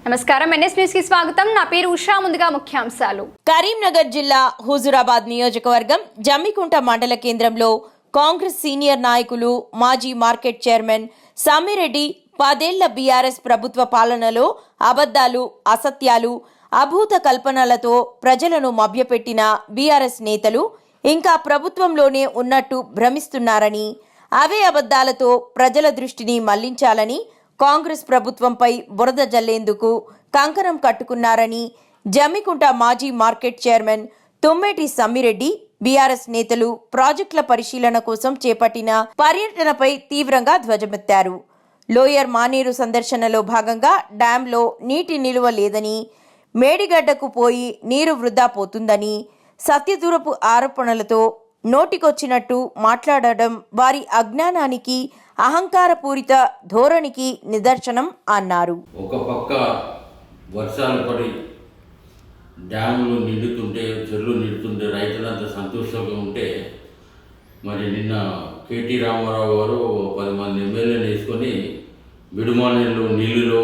నమస్కారం NS news కి స్వాగతం. నా పేరు ఉషా. ముందుగా ముఖ్యాంశాలు. కరీంనగర్ జిల్లా హుజూరాబాద్ నియోజకవర్గం జమ్మికుంట మండల కేంద్రంలో కాంగ్రెస్ సీనియర్ నాయకులు మాజీ మార్కెట్ చైర్మన్ సమ్మిరెడ్డి 10 ఏళ్ల బీఆర్ఎస్ ప్రభుత్వ పాలనలో అబద్ధాలు, అసత్యాలు, అభూత కల్పనలతో ప్రజలను మభ్యపెట్టిన బీఆర్ఎస్ నేతలు ఇంకా ప్రభుత్వంలోనే ఉన్నట్టు భ్రమిస్తున్నారని, అవే అబద్ధాలతో ప్రజల దృష్టిని మళ్లించాలని కాంగ్రెస్ ప్రభుత్వంపై బురద జల్లేందుకు కంకణం కట్టుకున్నారని జమ్మికుంట మాజీ market chairman Tummeti Sammireddy BRS నేతలు ప్రాజెక్టుల పరిశీలన కోసం చేపట్టిన పర్యటనపై తీవ్రంగా ధ్వజమెత్తారు. లోయర్ మానేరు సందర్శనలో భాగంగా డ్యాంలో నీటి నిలువ లేదని, మేడిగడ్డకు పోయి నీరు వృధా పోతుందని, సత్యదూరపు ఆరోపణలతో నోటికొచ్చినట్టు మాట్లాడడం వారి అజ్ఞానానికి, అహంకారపూరిత ధోరణికి నిదర్శనం అన్నారు. ఒక పక్క వర్షాలు పడి డ్యాములు నిండుతుంటే, చెరువులు నిండుతుంటే రైతులంతా సంతోషంగా ఉంటే, మరి నిన్న కేటీ రామారావు గారు 10 మంది ఎమ్మెల్యేలు వేసుకొని బిడుమానేళ్ళు నీళ్ళులో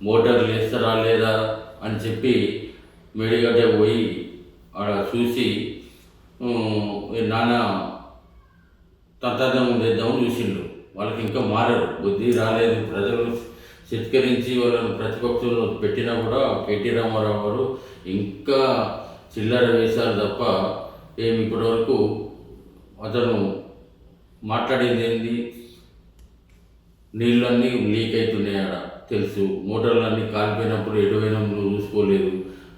మోటార్లు వేస్తారా లేదా అని చెప్పి మేడిగడ్డ పోయి ఆడ చూసి నానా తంత్రం చేద్దామని చూసిండ్రు. వాళ్ళకి ఇంకా మారరు, బుద్ధి రాలేదు. ప్రజలు చిత్కరించి వాళ్ళని ప్రతిపక్షంలో పెట్టినా కూడా కేటీ రామారావు గారు ఇంకా చిల్లర వేశారు తప్ప ఏమి ఇప్పటివరకు అతను మాట్లాడింది ఏంది? నీళ్ళన్నీ లీక్ అవుతున్నాయి, ఆడ తెలుసు. మోటార్లన్నీ కాలిపోయినప్పుడు ఎటువైనా నువ్వు చూసుకోలేదు.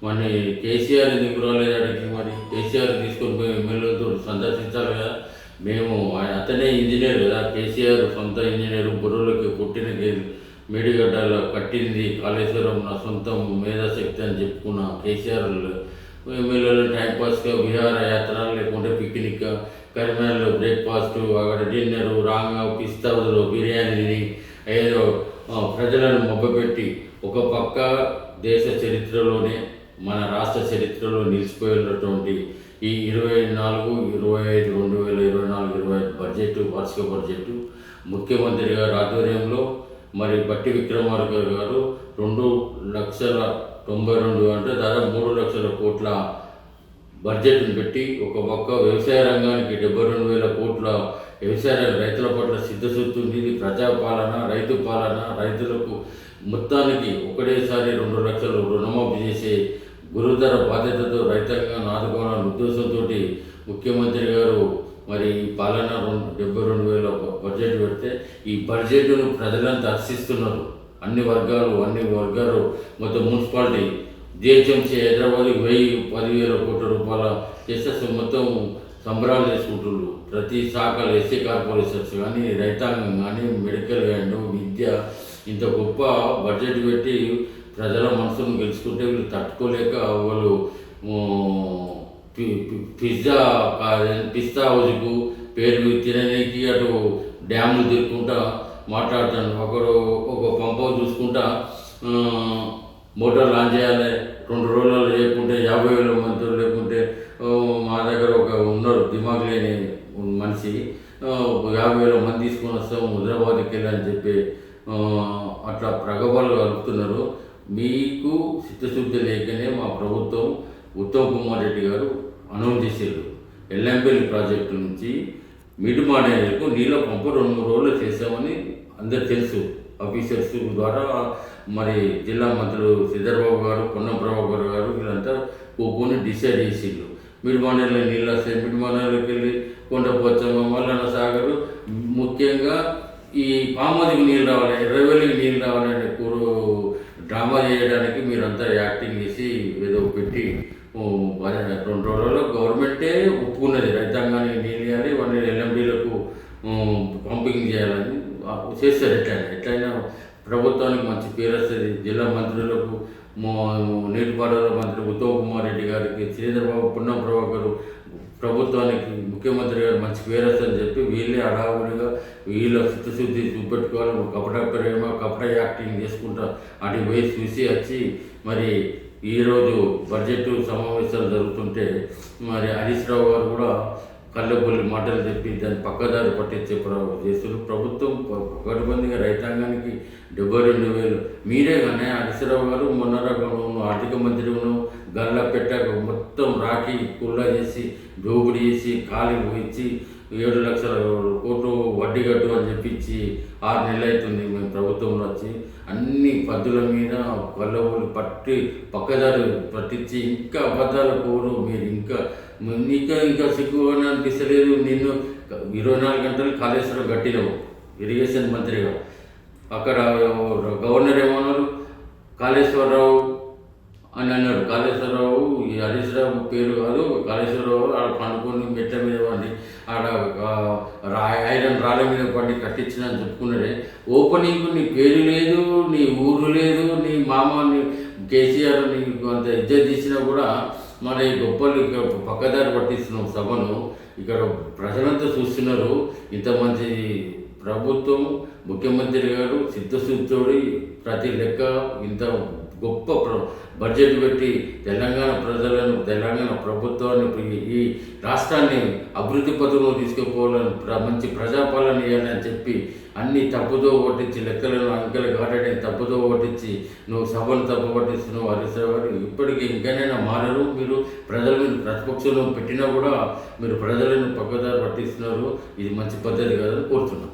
మరి కేసీఆర్ ఎందుకు రాలేదు అడిగి? మరి కేసీఆర్ తీసుకొని పోయి ఎమ్మెల్యేలతో సందర్శించాలి కదా. మేము అతనే ఇంజనీర్ కదా, కేసీఆర్ సొంత ఇంజనీరు. బుర్రలోకి పుట్టిన మేడిగడ్డలో కట్టింది కాళేశ్వరం నా సొంతం మేధాశక్తి అని చెప్పుకున్న కేసీఆర్ ఎమ్మెల్యేలు టైంపాస్గా విహారయాత్ర లేకుంటే పిక్నిక్, కరీంనగర్లో బ్రేక్ఫాస్ట్, అక్కడ డిన్నరు, రాంగా పిస్తా బదులు బిర్యానీ తిని ఏదో ప్రజలను మొబ్బపెట్టి ఒక పక్క దేశ చరిత్రలోనే మన రాష్ట్ర చరిత్రలో నిలిచిపోయినటువంటి ఈ 24, 25, 2024-25 బడ్జెట్, వార్షిక బడ్జెట్ ముఖ్యమంత్రి గారి ఆధ్వర్యంలో మరి బట్టి విక్రమార్క గారు 2,92,000 అంటే దాదాపు 3 లక్షల కోట్ల బడ్జెట్ను పెట్టి ఒక పక్క వ్యవసాయ రంగానికి 72,000 కోట్ల వ్యవసాయ రైతుల పట్ల సిద్ధశుద్ధి ఉంది. ఇది ప్రజాపాలన, రైతు పాలన. రైతులకు మొత్తానికి ఒకటేసారి 2 లక్షలు రుణమాఫీ చేసే గురుతర బాధ్యతతో రైతాంగాన్ని ఆదుకోవాలనే ఉద్దేశంతో ముఖ్యమంత్రి గారు మరి ఈ పాలన 72,000 బడ్జెట్ పెడితే ఈ బడ్జెట్ను ప్రజలంతా హర్షిస్తున్నారు. అన్ని వర్గాలు మొత్తం మున్సిపాలిటీ జిహెచ్ఎంసీ హైదరాబాద్ 10,000 కోట్ల రూపాయల చేస్తే మొత్తం సంబరాలు చేసుకుంటున్నారు. ప్రతి శాఖలు, ఎస్సీ కార్పొరేషన్స్ కానీ, రైతాంగం కానీ, మెడికల్ అండ్ విద్య ఇంత గొప్ప బడ్జెట్ పెట్టి ప్రజల మనసును గెలుచుకుంటే వీళ్ళు తట్టుకోలేక వాళ్ళు పిస్తా హౌజ్కు పేరు తినడానికి అటు డ్యాములు తిరుగుకుంటా మాట్లాడుతాను. ఒకడు ఒక పంప్ హౌస్ చూసుకుంటా మోటార్ లాంచ్ చేయాలి, 2 రోజులు లేకుంటే 50,000 మంది, లేకుంటే మా దగ్గర ఒక ఉన్నారు దిమాగ్ లేని మనిషి 50,000 మంది తీసుకొని వస్తాం హైదరాబాద్కి వెళ్ళని చెప్పి అట్లా ప్రగల్భాలు కలుపుతున్నారు. మీకు చిత్తశుద్ధి లేకనే మా ప్రభుత్వం ఉత్తమ్ కుమార్ రెడ్డి గారు అనౌన్స్ చేశారు. ఎల్లంపల్లి ప్రాజెక్టు నుంచి మిడ్మానేరుకు నీళ్ళ పంపు 2-3 రోజులు చేసామని అందరు తెలుసు. ఆఫీసర్స్ ద్వారా మరి జిల్లా మంత్రులు శ్రీధర్బాబు గారు, పొన్నం ప్రభాకర్ గారు వీళ్ళంతా కూకొని డిసైడ్ చేసిండ్రు. మిడ్మానేరులో నీళ్ళు వస్తాయి, మిడ్మానేరుకి వెళ్ళి కొండపోచ్చమ్మ, మల్లన్న సాగరు, ముఖ్యంగా ఈ పామదికి నీళ్ళు రావాలి, ఎర్రవెల్లికి నీళ్ళు రావాలని డ్రామా చేయడానికి మీరంతా యాక్టింగ్ చేసి ఏదో పెట్టి 2 రోజుల్లో గవర్నమెంటే ఒప్పుకున్నది రైతాంగానికి నీళ్ళు ఇవ్వాలి, వాళ్ళని ఎల్ఎండీలకు పంపింగ్ చేయాలని చేస్తారు. ఎట్లయినా ప్రభుత్వానికి మంచి పేరు వస్తుంది. జిల్లా మంత్రులకు, నీటిపారుదల మంత్రి ఉత్తమ్ కుమార్ రెడ్డి గారికి, శ్రీధర్బాబు, పొన్నం ప్రభాకర్ ప్రభుత్వానికి, ముఖ్యమంత్రి గారు మంచి పేరు వస్తుందని చెప్పి వీళ్ళే అడావుడిగా వీళ్ళ చిత్తశుద్ధి చూపెట్టుకోవాలి. కపట ప్రేమ, కపట యాక్టింగ్ చేసుకుంటా అటు పోయి చూసి వచ్చి మరి ఈరోజు బడ్జెట్ సమావేశాలు జరుగుతుంటే మరి హరీష్ రావు గారు కూడా కళ్ళబొల్లి మాటలు చెప్పి దాన్ని పక్కదారి పట్టించే చేస్తున్నారు. ప్రభుత్వం పకడ్బందీగా రైతాంగానికి 72,000 మీరే కానీ హరీశ్రావు గారు మొన్న ఆర్థిక మంత్రిను గల్లా పెట్టాక మొత్తం రాకి కుల్లా చేసి దోపిడీ చేసి ఖాళీ ఇచ్చి 7 లక్షల కోట్లు వడ్డీ కట్టు అని చెప్పించి 6 నెలలు అవుతుంది మేము ప్రభుత్వంలో వచ్చి అన్ని పద్దుల మీద కళ్ళబొల్లి పట్టి పక్కదారి పట్టించి ఇంకా అబద్ధాల కోరు మీరు ఇంకా సిగ్గుగా అనిపిస్తలేదు. నిన్ను 24 గంటలు కాళేశ్వరం కట్టినవు ఇరిగేషన్ మంత్రిగా. అక్కడ గవర్నర్ ఏమన్నారు, కాళేశ్వరరావు అని అన్నాడు. కాళేశ్వరరావు ఈ హరీష్ రావు పేరు కాదు, కాళేశ్వరరావు ఆడ పండుకొని మెట్ల మీద పడి ఆడ ఐరన్ రాళ్ళ మీద పడి కట్టించిన అని చెప్పుకున్నాడే. ఓపెనింగ్ నీ పేరు లేదు, నీ ఊరు లేదు, నీ మామ కేసీఆర్ నీకు అంత ఇజ్జత్ తీసినా కూడా మన ఈ గొప్పలు ఇక్కడ పక్కదారి పట్టిస్తున్నాం సభను. ఇక్కడ ప్రజలంతా చూస్తున్నారు. ఇంత మంచి ప్రభుత్వం, ముఖ్యమంత్రి గారు చిత్తశుద్ధితోడి ప్రతి లెక్క ఇంత గొప్ప బడ్జెట్ పెట్టి తెలంగాణ ప్రజలను, తెలంగాణ ప్రభుత్వాన్ని, ఈ రాష్ట్రాన్ని అభివృద్ధి పథంలో తీసుకుపోవాలని, మంచి ప్రజాపాలన చేయాలని చెప్పి అన్ని తప్పుదో పట్టించి లెక్కలను అంకెలు కాటని తప్పుదో పట్టించి నువ్వు సభను తప్పు పట్టిస్తున్నావు హరీశ్రావు గారు. ఇప్పటికీ ఇంకనైనా మారరు. మీరు ప్రజలను ప్రతిపక్షంలో పెట్టినా కూడా మీరు ప్రజలను పక్కదారి పట్టిస్తున్నారు. ఇది మంచి పద్ధతి కాదని కోరుతున్నాం.